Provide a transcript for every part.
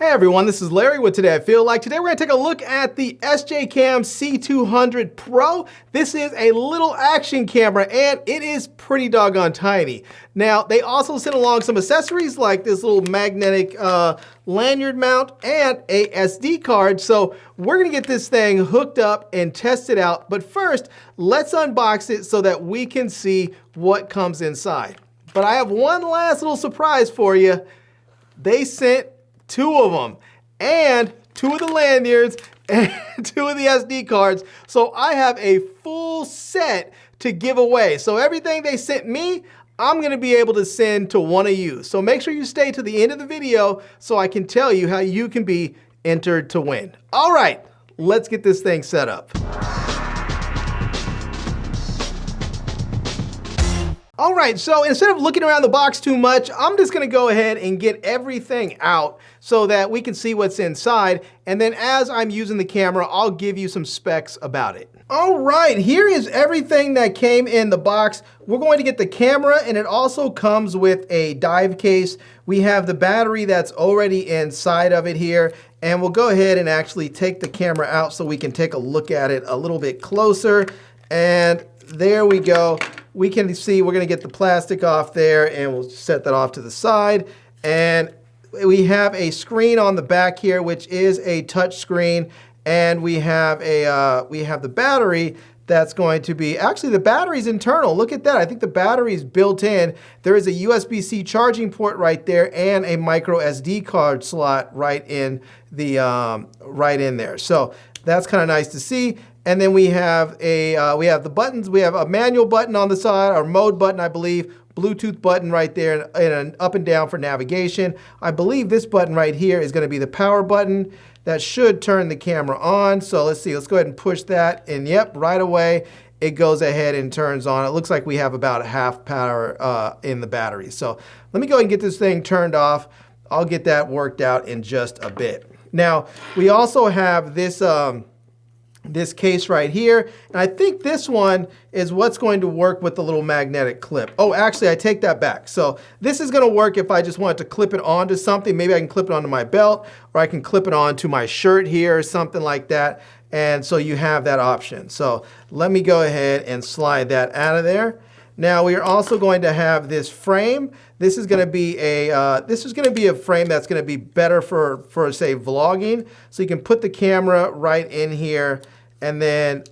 Hey everyone, this is Larry with Today I Feel Like. Today we're going to take a look at the SJCAM C200 Pro. This is a little action camera and it is pretty doggone tiny. Now they also sent along some accessories like this little magnetic lanyard mount and a SD card. So we're going to get this thing hooked up and test it out. But first, let's unbox it so that we can see what comes inside. But I have one last little surprise for you. They sent two of them, and two of the lanyards, and two of the SD cards. So I have a full set to give away. So everything they sent me, I'm gonna be able to send to one of you. So make sure you stay to the end of the video so I can tell you how you can be entered to win. All right, let's get this thing set up. All right, so instead of looking around the box too much, I'm just gonna go ahead and get everything out so that we can see what's inside. And then as I'm using the camera, I'll give you some specs about it. All right, here is everything that came in the box. We're going to get the camera, and it also comes with a dive case. We have the battery that's already inside of it here, and we'll go ahead and actually take the camera out so we can take a look at it a little bit closer. And there we go. We can see we're going to get the plastic off there, and we'll set that off to the side. And we have a screen on the back here, which is a touch screen, and we have the battery that's going to be, actually the battery's internal. Look at that. I think the battery's built in. There is a USB-C charging port right there and a micro SD card slot right in there. So that's kind of nice to see. And then we have the buttons. We have a manual button on the side, or mode button, I believe, Bluetooth button right there, and an up and down for navigation. I believe this button right here is going to be the power button. That should turn the camera on. So let's see, let's go ahead and push that, and yep, right away it goes ahead and turns on. It looks like we have about a half power in the battery. So let me go ahead and get this thing turned off. I'll get that worked out in just a bit. Now, we also have this case right here, and I think this one is what's going to work with the little magnetic clip. Oh, actually, I take that back. So this is going to work if I just wanted to clip it onto something. Maybe I can clip it onto my belt, or I can clip it onto my shirt here or something like that. And so you have that option. So let me go ahead and slide that out of there. Now we are also going to have this frame. This is going to be a frame that's going to be better for say vlogging. So you can put the camera right in here, and then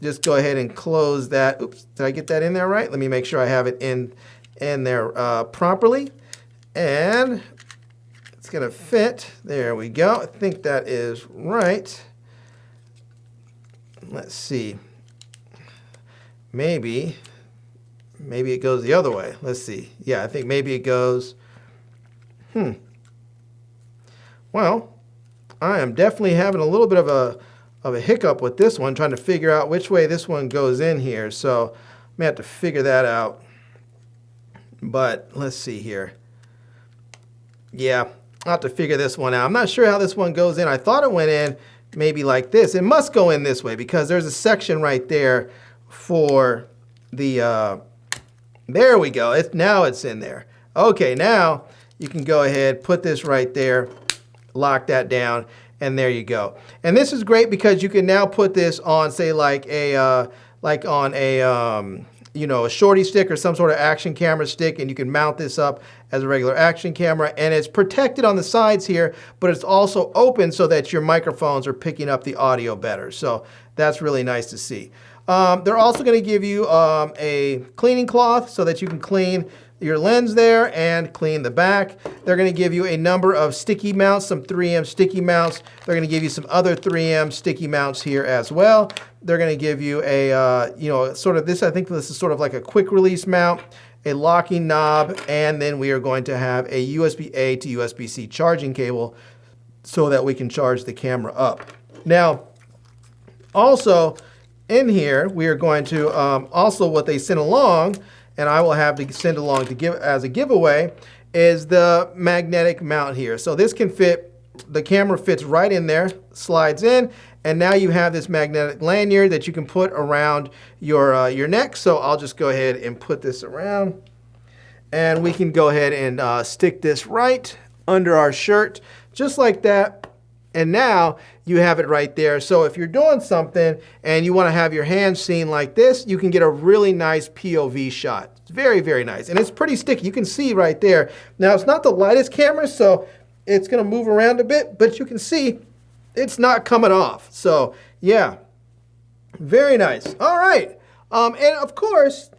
just go ahead and close that. Oops, did I get that in there right? Let me make sure I have it in there properly, and it's going to fit. There we go. I think that is right. Let's see. Maybe it goes the other way. Let's see. Yeah, I think maybe it goes, Well, I am definitely having a little bit of a hiccup with this one, trying to figure out which way this one goes in here. So I may have to figure that out. But let's see here. Yeah, I'll have to figure this one out. I'm not sure how this one goes in. I thought it went in maybe like this. It must go in this way because there's a section right there for the there we go. Now it's in there. Okay, now you can go ahead, put this right there, lock that down, and there you go. And this is great because you can now put this on, say, like a a shorty stick or some sort of action camera stick, and you can mount this up as a regular action camera. And it's protected on the sides here, but it's also open so that your microphones are picking up the audio better. So that's really nice to see. They're also going to give you a cleaning cloth so that you can clean your lens there and clean the back. They're going to give you a number of sticky mounts, some 3M sticky mounts. They're going to give you some other 3M sticky mounts here as well. They're going to give you a, sort of this, I think this is sort of like a quick release mount, a locking knob, and then we are going to have a USB-A to USB-C charging cable so that we can charge the camera up. Now, also, in here, we are going to also what they sent along, and I will have to send along to give as a giveaway, is the magnetic mount here. So this can fit, the camera fits right in there, slides in, and now you have this magnetic lanyard that you can put around your neck. So I'll just go ahead and put this around, and we can go ahead and stick this right under our shirt just like that. And now you have it right there. So if you're doing something and you want to have your hands seen like this, you can get a really nice POV shot. It's very, very nice. And it's pretty sticky. You can see right there. Now, it's not the lightest camera, so it's going to move around a bit, but you can see it's not coming off. So yeah, very nice. All right. And of course,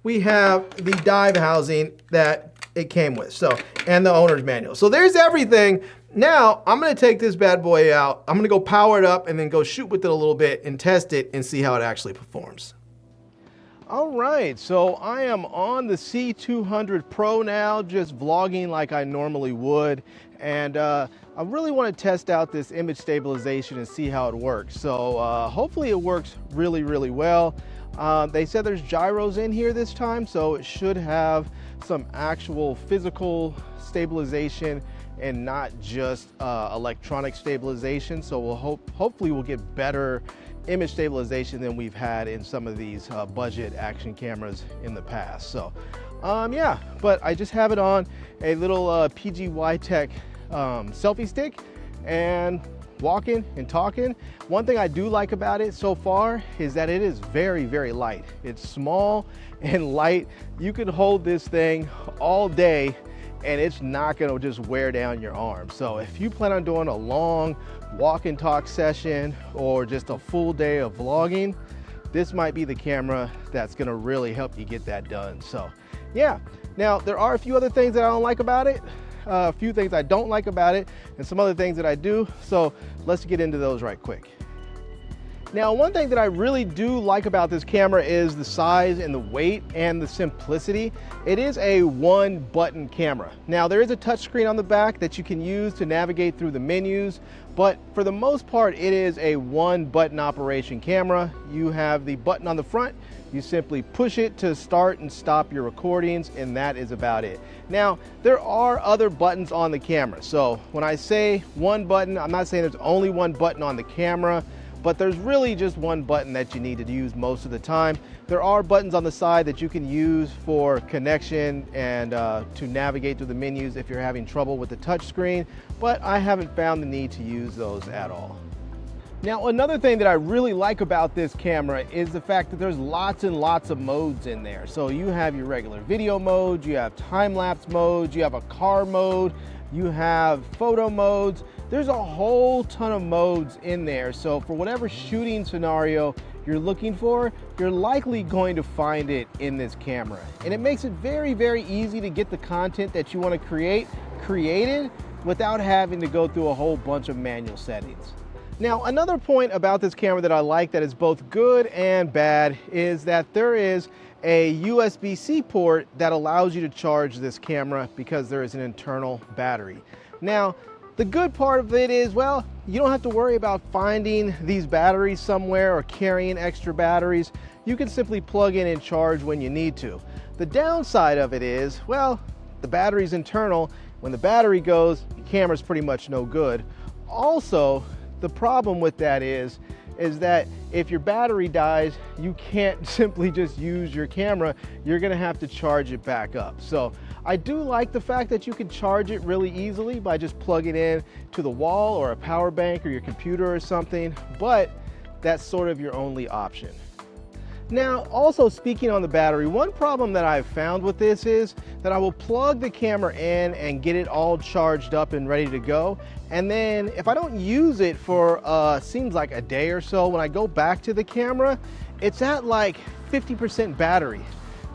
we have the dive housing that it came with, so, and the owner's manual. So there's everything. Now I'm gonna take this bad boy out. I'm gonna go power it up and then go shoot with it a little bit and test it and see how it actually performs. All right, so I am on the C200 Pro now, just vlogging like I normally would. And I really want to test out this image stabilization and see how it works. So hopefully it works really, really well. They said there's gyros in here this time, so it should have some actual physical stabilization and not just electronic stabilization. So hopefully we'll get better image stabilization than we've had in some of these budget action cameras in the past. So yeah, but I just have it on a little PGY Tech selfie stick and walking and talking. One thing I do like about it so far is that it is very, very light. It's small and light. You can hold this thing all day and it's not gonna just wear down your arm. So if you plan on doing a long walk and talk session or just a full day of vlogging, this might be the camera that's gonna really help you get that done. So yeah, now there are a few other things that I don't like about it, a few things I don't like about it, and some other things that I do. So let's get into those right quick. Now, one thing that I really do like about this camera is the size and the weight and the simplicity. It is a one-button camera. Now, there is a touchscreen on the back that you can use to navigate through the menus, but for the most part, it is a one-button operation camera. You have the button on the front. You simply push it to start and stop your recordings, and that is about it. Now, there are other buttons on the camera. So when I say one button, I'm not saying there's only one button on the camera, but there's really just one button that you need to use most of the time. There are buttons on the side that you can use for connection and to navigate through the menus if you're having trouble with the touch screen, but I haven't found the need to use those at all. Now, another thing that I really like about this camera is the fact that there's lots and lots of modes in there. So you have your regular video mode, you have time-lapse mode, you have a car mode, you have photo modes. There's a whole ton of modes in there. So for whatever shooting scenario you're looking for, you're likely going to find it in this camera. And it makes it very, very easy to get the content that you want to create created without having to go through a whole bunch of manual settings. Now, another point about this camera that I like that is both good and bad is that there is a USB-C port that allows you to charge this camera because there is an internal battery. Now, the good part of it is, well, you don't have to worry about finding these batteries somewhere or carrying extra batteries. You can simply plug in and charge when you need to. The downside of it is, well, the battery's internal. When the battery goes, the camera's pretty much no good. Also, the problem with that is that if your battery dies, you can't simply just use your camera. You're gonna have to charge it back up. So I do like the fact that you can charge it really easily by just plugging in to the wall or a power bank or your computer or something, but that's sort of your only option. Now, also speaking on the battery, one problem that I've found with this is that I will plug the camera in and get it all charged up and ready to go. And then if I don't use it for seems like a day or so, when I go back to the camera, it's at like 50% battery.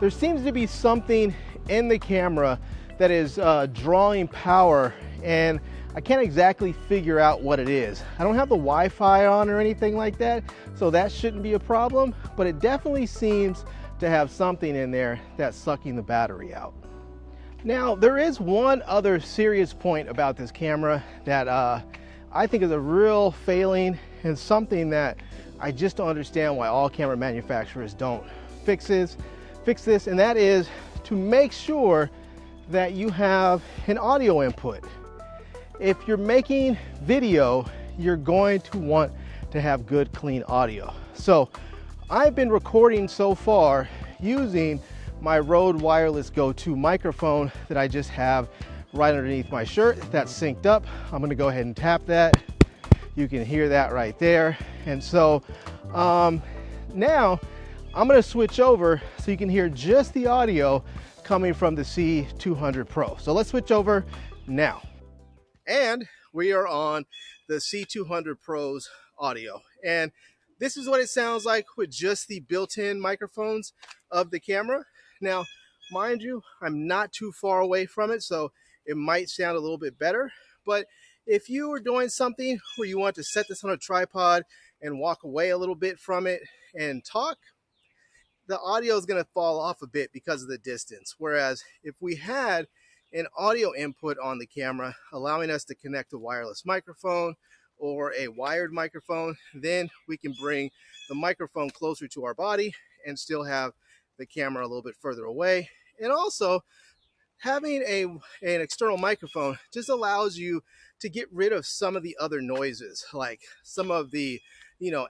There seems to be something in the camera that is drawing power, and I can't exactly figure out what it is. I don't have the Wi-Fi on or anything like that, so that shouldn't be a problem, but it definitely seems to have something in there that's sucking the battery out. Now, there is one other serious point about this camera that I think is a real failing and something that I just don't understand why all camera manufacturers don't fix this, and that is to make sure that you have an audio input. If you're making video, you're going to want to have good, clean audio. So I've been recording so far using my Rode Wireless Go 2 microphone that I just have right underneath my shirt. That's synced up. I'm gonna go ahead and tap that. You can hear that right there. And so now I'm gonna switch over so you can hear just the audio coming from the C200 Pro. So let's switch over now. And we are on the C200 Pro's audio. And this is what it sounds like with just the built-in microphones of the camera. Now, mind you, I'm not too far away from it, so it might sound a little bit better. But if you were doing something where you want to set this on a tripod and walk away a little bit from it and talk, the audio is going to fall off a bit because of the distance. Whereas if we had an audio input on the camera, allowing us to connect a wireless microphone or a wired microphone, then we can bring the microphone closer to our body and still have the camera a little bit further away. And also, having an external microphone just allows you to get rid of some of the other noises, like some of the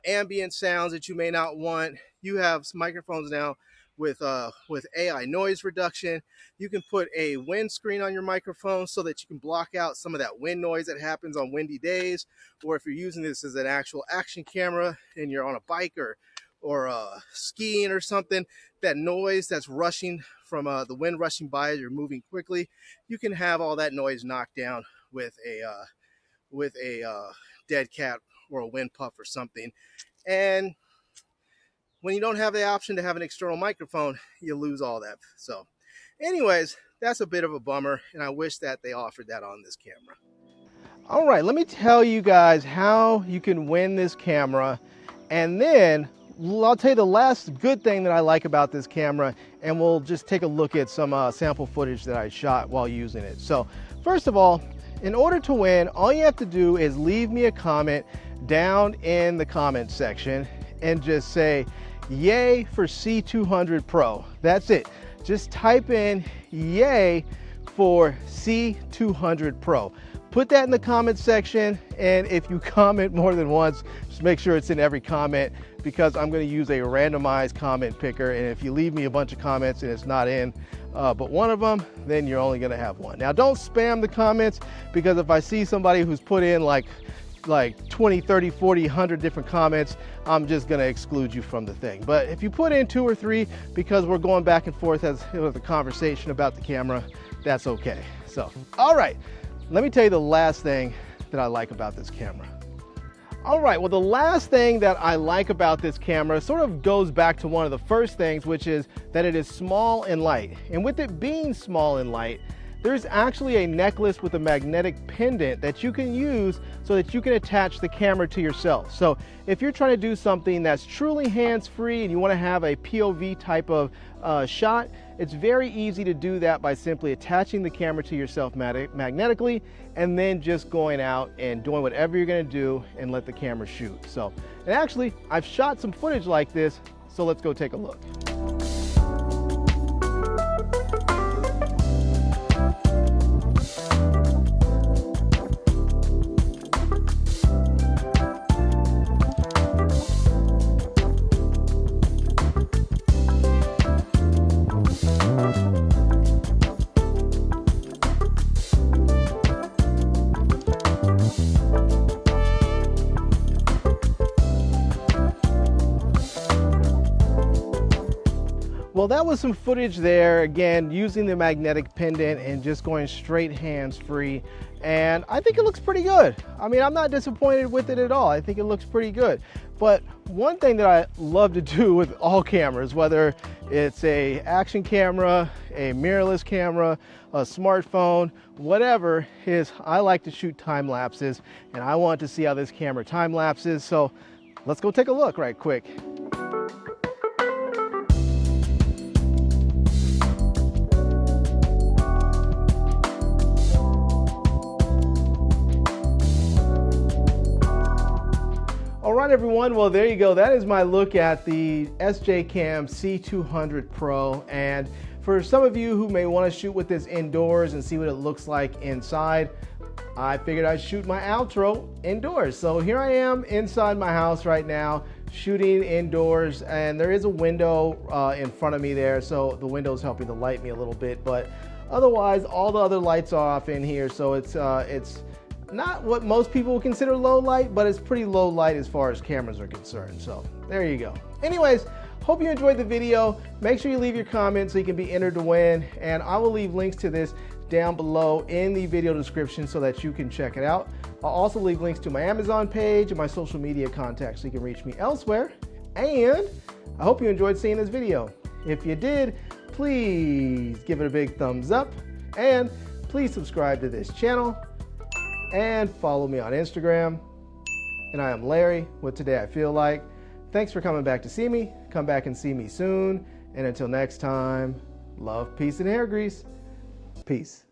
ambient sounds that you may not want. You have some microphones now with AI noise reduction. You can put a windscreen on your microphone so that you can block out some of that wind noise that happens on windy days. Or if you're using this as an actual action camera and you're on a bike or skiing or something, that noise that's rushing from the wind rushing by as you're moving quickly, you can have all that noise knocked down with a dead cat or a wind puff or something. And when you don't have the option to have an external microphone, you lose all that. So anyways, that's a bit of a bummer, and I wish that they offered that on this camera. All right, let me tell you guys how you can win this camera, and then I'll tell you the last good thing that I like about this camera, and we'll just take a look at some sample footage that I shot while using it. So first of all, in order to win, all you have to do is leave me a comment down in the comment section and just say, yay for C200 Pro. That's it. Just type in yay for C200 Pro. Put that in the comment section, and if you comment more than once, just make sure it's in every comment, because I'm going to use a randomized comment picker, and if you leave me a bunch of comments and it's not in but one of them, then you're only going to have one. Now, don't spam the comments, because if I see somebody who's put in like 20, 30, 40, 100 different comments, I'm just going to exclude you from the thing. But if you put in 2 or 3 because we're going back and forth as with a conversation about the camera, that's okay. So, all right, let me tell you the last thing that I like about this camera. All right, well, the last thing that I like about this camera sort of goes back to one of the first things, which is that it is small and light. And with it being small and light, there's actually a necklace with a magnetic pendant that you can use so that you can attach the camera to yourself. So if you're trying to do something that's truly hands-free and you want to have a POV type of shot, it's very easy to do that by simply attaching the camera to yourself magnetically and then just going out and doing whatever you're going to do and let the camera shoot. So, and actually, I've shot some footage like this, so let's go take a look. Well, that was some footage there, again, using the magnetic pendant and just going straight hands-free. And I think it looks pretty good. I mean, I'm not disappointed with it at all. I think it looks pretty good. But one thing that I love to do with all cameras, whether it's a action camera, a mirrorless camera, a smartphone, whatever, is I like to shoot time lapses, and I want to see how this camera time lapses. So let's go take a look right quick. All right, everyone, well, there you go. That is my look at the SJCAM C200 Pro. And for some of you who may want to shoot with this indoors and see what it looks like inside, I figured I'd shoot my outro indoors. So here I am inside my house right now, shooting indoors, and there is a window in front of me there, so the window's helping to light me a little bit. But Otherwise, all the other lights are off in here, so it's not what most people would consider low light, but it's pretty low light as far as cameras are concerned. So there you go. Anyways, hope you enjoyed the video. Make sure you leave your comments so you can be entered to win, and I will leave links to this down below in the video description so that you can check it out. I'll also leave links to my Amazon page and my social media contacts so you can reach me elsewhere. And I hope you enjoyed seeing this video. If you did, please give it a big thumbs up, and please subscribe to this channel and follow me on Instagram. And I am Larry with Today I Feel Like. Thanks for coming back to see me. Come back and see me soon. And until next time, love, peace, and hair grease. Peace.